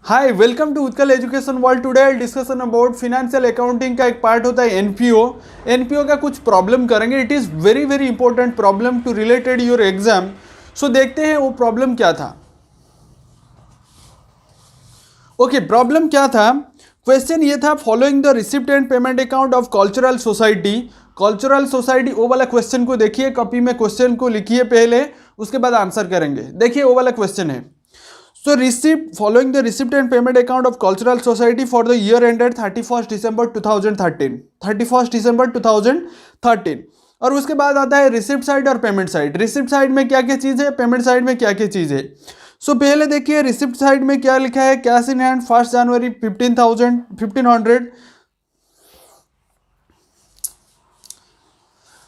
Hi welcome to Utkal education world. Today I discussion about financial accounting का एक part होता है एनपीओ। एनपीओ का कुछ प्रॉब्लम करेंगे। It is very very important problem to related your exam. So देखते हैं वो प्रॉब्लम क्या था। ओके प्रॉब्लम क्या था। क्वेश्चन ये था, following the receipt and payment account of cultural society. Cultural society, वो वाला क्वेश्चन को देखिए, कॉपी में क्वेश्चन को लिखिए पहले, उसके बाद आंसर करेंगे। देखिए वो वाला क्वेश्चन है। So receipt following the receipt and payment account of cultural society for the year ended 31st December 2013 31st December 2013। और उसके बाद आता है रिसिप्ट साइड और पेमेंट साइड। रिसिप्ट साइड में क्या क्या चीज़ है, पेमेंट साइड में क्या क्या चीज़ है। सो पहले देखिए रिसिप्ट साइड में क्या लिखा है, cash in hand 1 January 1500।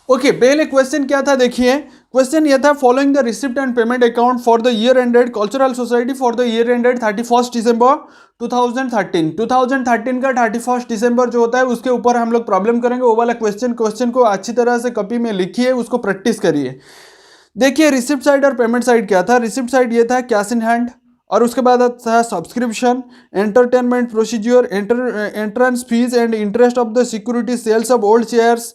Okay पहले क्वेश्चन क्या था देखिए। क्वेश्चन ये था, following the receipt and payment account for the year ended cultural society for the year ended 31st December 2013। 2013 का 31st दिसंबर जो होता है उसके ऊपर हम लोग प्रॉब्लम करेंगे। वो वाला क्वेश्चन को अच्छी तरह से कॉपी में लिखिए, उसको प्रैक्टिस करिए। देखिए रिसिप्ट साइड और पेमेंट साइड क्या था। रिसिप्ट साइड ये था कैश इन हैंड, और उसके बाद था subscription, entertainment procedure, entrance fees and interest of the security, sales of old shares.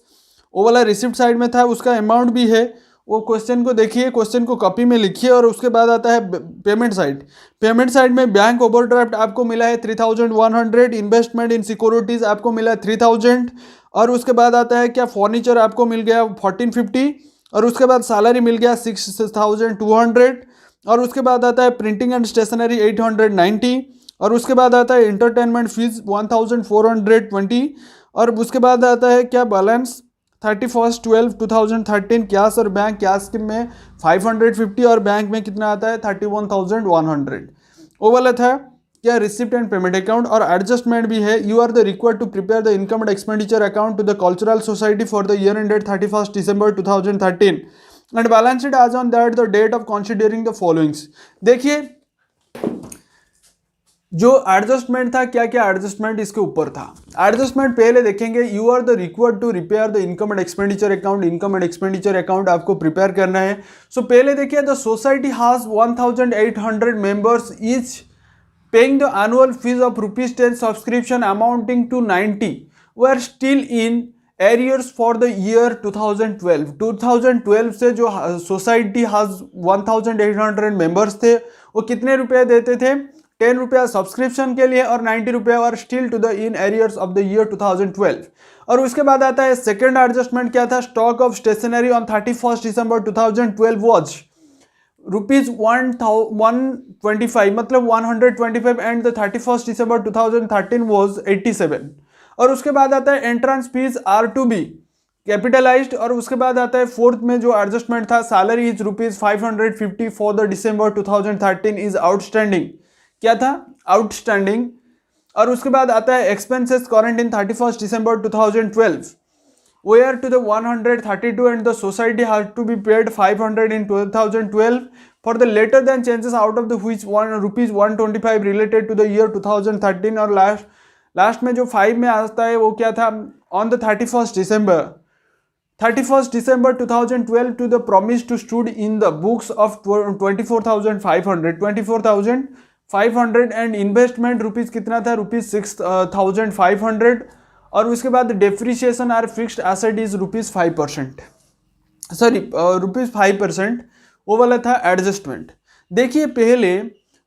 वो वाला रिसिप्ट साइड में था, उसका अमाउंट भी है। वो क्वेश्चन को देखिए, क्वेश्चन को कॉपी में लिखिए। और उसके बाद आता है पेमेंट साइड। पेमेंट साइड में बैंक ओवरड्राफ्ट आपको मिला है 3100, इन्वेस्टमेंट इन सिक्योरिटीज आपको मिला है 3000। और उसके बाद आता है क्या, फर्नीचर आपको मिल गया 1450। और उसके बाद सैलरी मिल गया 6200। और उसके बाद आता है प्रिंटिंग एंड स्टेशनरी 890। और उसके बाद आता है इंटरटेनमेंट फीस 1420। और उसके बाद आता है क्या, बैलेंस 31/12/2013 कैश और बैंक। कैश में 550 और बैंक में कितना आता है 31,100। वो वाला था क्या, रिसिप्ट एंड पेमेंट अकाउंट। और एडजस्टमेंट भी है, you are the required to prepare the income and expenditure account to the cultural society for the year ended 31st December 2013 and balance sheet as on that the date of considering the followings. देखिए जो adjustment था, क्या क्या adjustment इसके ऊपर था। Adjustment पहले देखेंगे, you are the required to repair the income and expenditure account. Income and expenditure account आपको प्रिपेयर करना है। सो पहले देखिए, the society has 1800 members, each paying the annual fee of ₹10 subscription amounting to 90 were still in arrears for the year 2012। 2012 से जो society has 1800 members थे, वो कितने रुपए देते थे, 10 रुपया सब्सक्रिप्शन के लिए और 90 रुपया और still to the in arrears of the year 2012। और उसके बाद आता है सेकंड एडजस्टमेंट क्या था, stock of stationery on 31st December 2012 was ₹125, मतलब 125 and the 31st December 2013 was 87। और उसके बाद आता है entrance fees are to be capitalized. और उसके बाद आता है फोर्थ में जो एडजस्टमेंट था, salary is ₹550 for the December 2013 is outstanding. क्या था, आउटस्टैंडिंग। और उसके बाद आता है expenses current in 31st December 2012 where to the 132 and the society has to be paid 500 in 2012 for the latter then changes out of the which ₹125 related to the year 2013। और last में जो 5 में आता है वो क्या था, on the 31st December 2012 to the promise to stood in the books of 24,500 and investment rupees कितना था, ₹6,500। और उसके बाद depreciation are fixed asset is ₹5%, sorry ₹5%। वो वाला था एडजस्टमेंट। देखिए पहले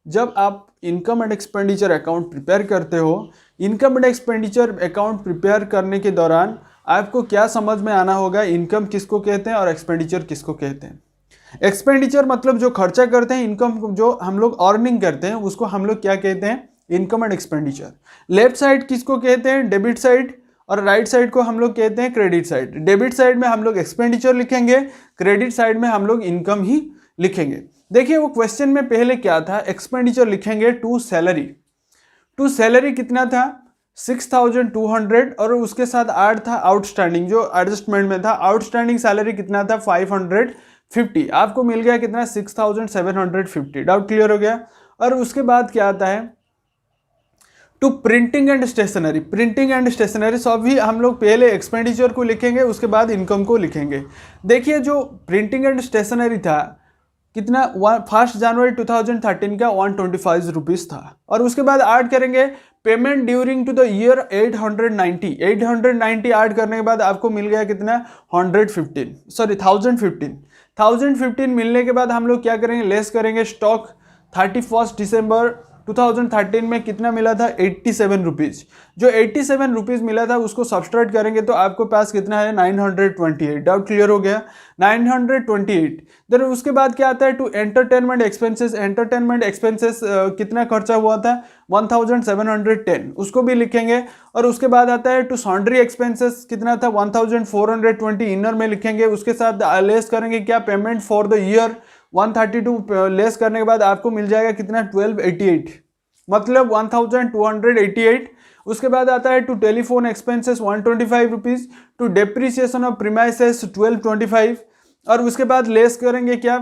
जब आप income and expenditure account prepare करते हो, income and expenditure account prepare करने के दौरान आपको क्या समझ में आना होगा, इनकम किसको कहते हैं और एक्सपेंडिचर किसको कहते हैं। एक्सपेंडिचर मतलब जो खर्चा करते हैं, इनकम जो हम लोग अर्निंग करते हैं उसको हम लोग क्या कहते हैं, income and expenditure. Left side किसको कहते हैं, डेबिट साइड, और राइट साइड को हम लोग कहते हैं क्रेडिट साइड। डेबिट साइड में हम लोग एक्सपेंडिचर लिखेंगे, क्रेडिट साइड में हम लोग इनकम ही लिखेंगे। देखिए वो क्वेश्चन में पहले क्या था, एक्सपेंडिचर लिखेंगे टू सैलरी कितना था 6200। और उसके साथ ऐड था आउटस्टैंडिंग, जो एडजस्टमेंट में था आउटस्टैंडिंग सैलरी कितना था 550। आपको मिल गया कितना 6750। डाउट क्लियर हो गया। और उसके बाद क्या आता है, टू प्रिंटिंग एंड स्टेशनरी सभी हम लोग पहले एक्सपेंडिचर को लिखेंगे, उसके बाद इनकम को लिखेंगे। देखिए जो प्रिंटिंग एंड स्टेशनरी था कितना 1 जनवरी 2013 का 125 रुपीज़ था। और उसके बाद ऐड करेंगे payment during to the year 890 add करने के बाद आपको मिल गया कितना 1015 मिलने के बाद हम लोग क्या करेंगे, लेस करेंगे स्टॉक 31 दिसंबर 2013 में कितना मिला था 87 रुपीज़। जो 87 रुपीज़ मिला था उसको सब्सट्रैक्ट करेंगे तो आपको पास कितना है 928। डाउट क्लियर हो गया, 928। देन उसके बाद क्या आता है टू एंटरटेनमेंट एक्सपेंसेस कितना खर्चा हुआ था 1710, उसको भी लिखेंगे। और उसके बाद आता है टू सॉन्ड्री एक्सपेंसेस कितना था 1420 इनर में लिखेंगे। उसके साथ लेस करेंगे क्या payment for the year 132 less करने के बाद आपको मिल जाएगा कितना 1288, मतलब 1288। उसके बाद आता है to telephone expenses 125 rupees, to depreciation of premises 1225। और उसके बाद लेस करेंगे क्या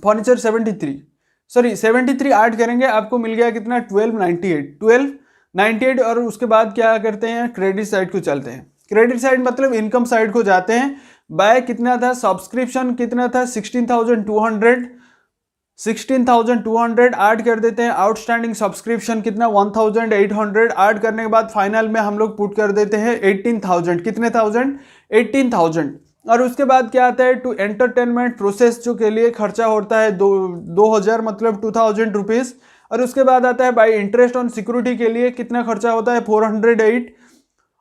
फर्नीचर 73 ऐड करेंगे, आपको मिल गया कितना 1298। और उसके बाद क्या करते हैं क्रेडिट साइड को चलते हैं। क्रेडिट साइड मतलब इनकम साइड को जाते हैं। बाय कितना था सब्सक्रिप्शन कितना था 16,200 ऐड कर देते हैं। आउटस्टैंडिंग सब्सक्रिप्शन कितना 1,800 ऐड करने के बाद फाइनल में हम लोग पुट कर देते हैं 18,000। कितने 18,000। और उसके बाद क्या आता है टू एंटरटेनमेंट प्रोसेस जो के लिए खर्चा होता है 2,000 मतलब 2,000 रुपीज़। और उसके बाद आता है बाय इंटरेस्ट ऑन सिक्योरिटी के लिए कितना खर्चा होता है 408।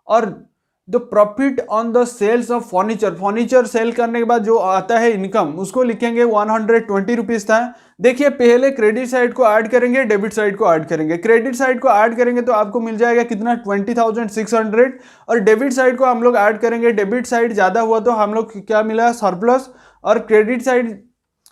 और the profit on the sales of furniture sale करने के बाद जो आता है इनकम उसको लिखेंगे 120 रुपीज़ था। देखिए पहले क्रेडिट साइड को ऐड करेंगे, डेबिट साइड को ऐड करेंगे। क्रेडिट साइड को ऐड करेंगे तो आपको मिल जाएगा कितना 20,600। और डेबिट साइड को हम लोग ऐड करेंगे, डेबिट साइड ज़्यादा हुआ तो हम लोग क्या मिला सरप्लस। और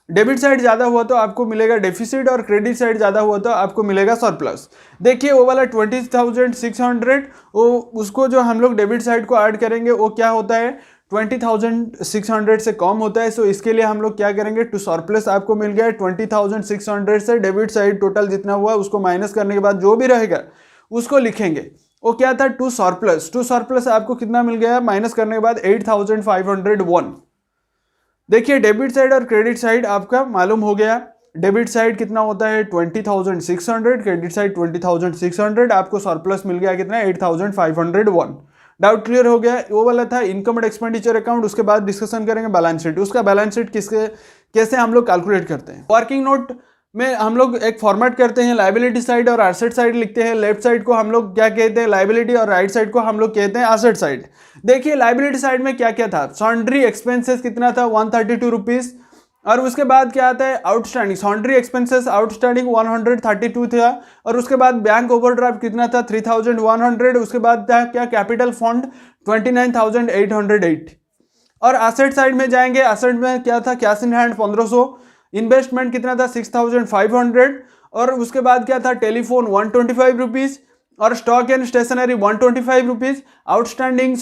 डेबिट साइड ज़्यादा हुआ तो आपको मिलेगा डेफिसिट, और क्रेडिट साइड ज़्यादा हुआ तो आपको मिलेगा सरप्लस। देखिए वो वाला 20,600 वो उसको जो हम लोग डेबिट साइड को ऐड करेंगे वो क्या होता है 20,600 से कम होता है। सो इसके लिए हम लोग क्या करेंगे टू सरप्लस आपको मिल गया 20,600 से डेबिट साइड टोटल जितना हुआ उसको माइनस करने के बाद जो भी रहेगा उसको लिखेंगे। वो क्या था टू सरप्लस आपको कितना मिल गया माइनस करने के बाद 8,501। देखिए डेबिट साइड और क्रेडिट साइड आपका मालूम हो गया। डेबिट साइड कितना होता है 20,600, क्रेडिट साइड 20,600, आपको सरप्लस मिल गया कितना 8,501। डाउट क्लियर हो गया। वो वाला था इनकम एंड एक्सपेंडिचर अकाउंट। उसके बाद डिस्कशन करेंगे बैलेंस शीट। उसका बैलेंस शीट कैसे हम लोग कैलकुलेट करते हैं। वर्किंग नोट में हम लोग एक फॉर्मेट करते हैं, लाइबिलिटी साइड और एसेट साइड लिखते हैं। लेफ्ट साइड को हम लोग क्या कहते हैं लाइबिलिटी, और राइट साइड को हम लोग कहते हैं एसेट साइड। देखिए लाइबिलिटी साइड में क्या क्या था, सॉन्ड्री एक्सपेंसेस कितना था 132 रुपीज़। और उसके बाद क्या आता है आउटस्टैंडिंग, सॉन्ड्री एक्सपेंसेस आउटस्टैंडिंग 132 था। और उसके बाद बैंक ओवरड्राफ्ट कितना था 3,100। उसके बाद था क्या कैपिटल फंड 29,808। और एसेट साइड में जाएंगे, एसेट में क्या था कैश इन हैंड 1,500, इन्वेस्टमेंट कितना था 6,500। और उसके बाद क्या था टेलीफोन 125 रुपीज़, और स्टॉक एंड स्टेशनरी 125 रुपीज़। आउटस्टैंडिंग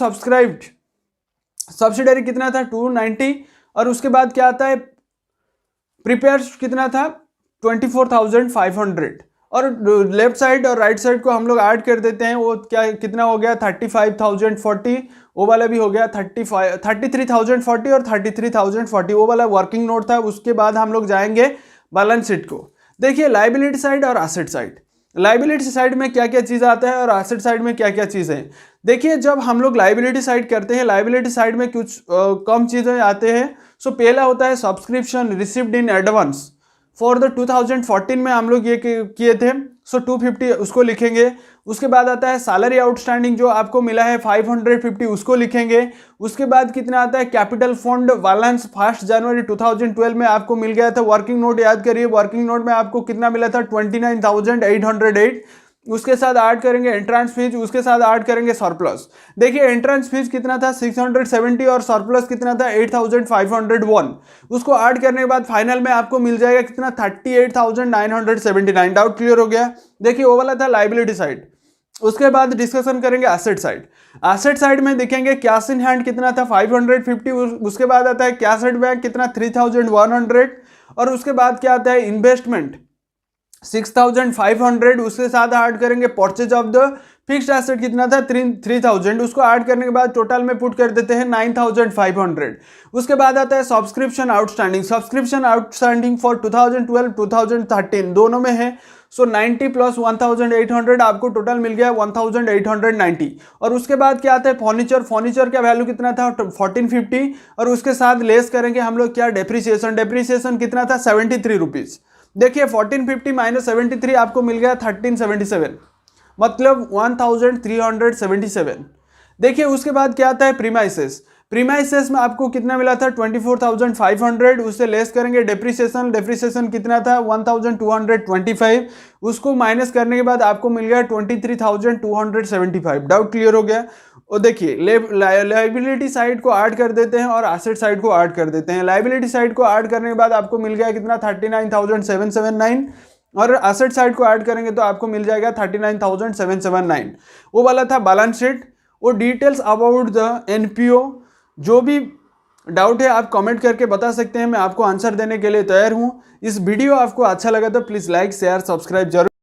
सब्सिडरी कितना था 290। और उसके बाद क्या आता है प्रिपेयर कितना था 24,500। और लेफ्ट साइड और राइट साइड को हम लोग ऐड कर देते हैं। वो क्या कितना हो गया 35,040, वो वाला भी हो गया 33,040 और 33,040, वो वाला वर्किंग नोट था। उसके बाद हम लोग जाएंगे बैलेंस शीट को। देखिए लाइबिलिटी साइड और एसेट साइड, लाइबिलिटी साइड में क्या क्या चीज़ आता है और एसेट साइड में क्या क्या चीज़ है। देखिए जब हम लोग लाइबिलिटी साइड करते हैं, लाइबिलिटी साइड में कुछ कम चीज़ें आते हैं। सो पहला होता है subscription received in advance for the 2014 में हम लोग ये किए थे। सो 250 उसको लिखेंगे। उसके बाद आता है सैलरी आउटस्टैंडिंग जो आपको मिला है 550, उसको लिखेंगे। उसके बाद कितना आता है कैपिटल फंड बैलेंस 1 जनवरी 2012 में आपको मिल गया था। वर्किंग नोट याद करिए, वर्किंग नोट में आपको कितना मिला था 29,808। उसके साथ ऐड करेंगे एंट्रेंस फीस, उसके साथ ऐड करेंगे सरप्लस। देखिए एंट्रेंस फीस कितना था 670 और सरप्लस कितना था 8,501। उसको ऐड करने के बाद फाइनल में आपको मिल जाएगा कितना 38,979। डाउट क्लियर हो गया। देखिए वो वाला था लाइबिलिटी साइड। उसके बाद डिस्कशन करेंगे एसेट साइड। एसेट साइड में देखेंगे कैश इन हैंड कितना था 550। उसके बाद आता है कैश एट बैंक कितना 3,100। और उसके बाद क्या आता है इन्वेस्टमेंट 6,500, उसके साथ ऐड करेंगे purchase of the fixed asset कितना था 3,000, उसको ऐड करने के बाद टोटल में पुट कर देते हैं 9,500। उसके बाद आता है सब्सक्रिप्शन आउटस्टैंडिंग फॉर 2012 2013 दोनों में है। सो 90 प्लस 1,800 आपको टोटल मिल गया 1,890। और उसके बाद क्या आता है फर्नीचर का वैल्यू कितना था 1450, और उसके साथ लेस करेंगे हम लोग क्या डेप्रिसिएशन कितना था 73 रुपीज़। देखिए 1450 माइनस 73 आपको मिल गया 1377, मतलब 1377। देखिए उसके बाद क्या आता है प्रीमाइसेस में आपको कितना मिला था 24,500, उससे लेस करेंगे डेप्रिसिएशन कितना था 1,225, उसको माइनस करने के बाद आपको मिल गया 23,275। डाउट क्लियर हो गया। और देखिए लाइबिलिटी साइड को ऐड कर देते हैं और एसेट साइड को ऐड कर देते हैं। लाइबिलिटी साइड को ऐड करने के बाद आपको मिल गया कितना 39,779, और एसेट साइड को ऐड करेंगे तो आपको मिल जाएगा 39,779। वो वाला था बैलेंस शीट। वो डिटेल्स अबाउट द एनपीओ, जो भी डाउट है आप कमेंट करके बता सकते हैं, मैं आपको आंसर देने के लिए तैयार हूँ। इस वीडियो आपको अच्छा लगा तो प्लीज़ लाइक शेयर सब्सक्राइब जरूर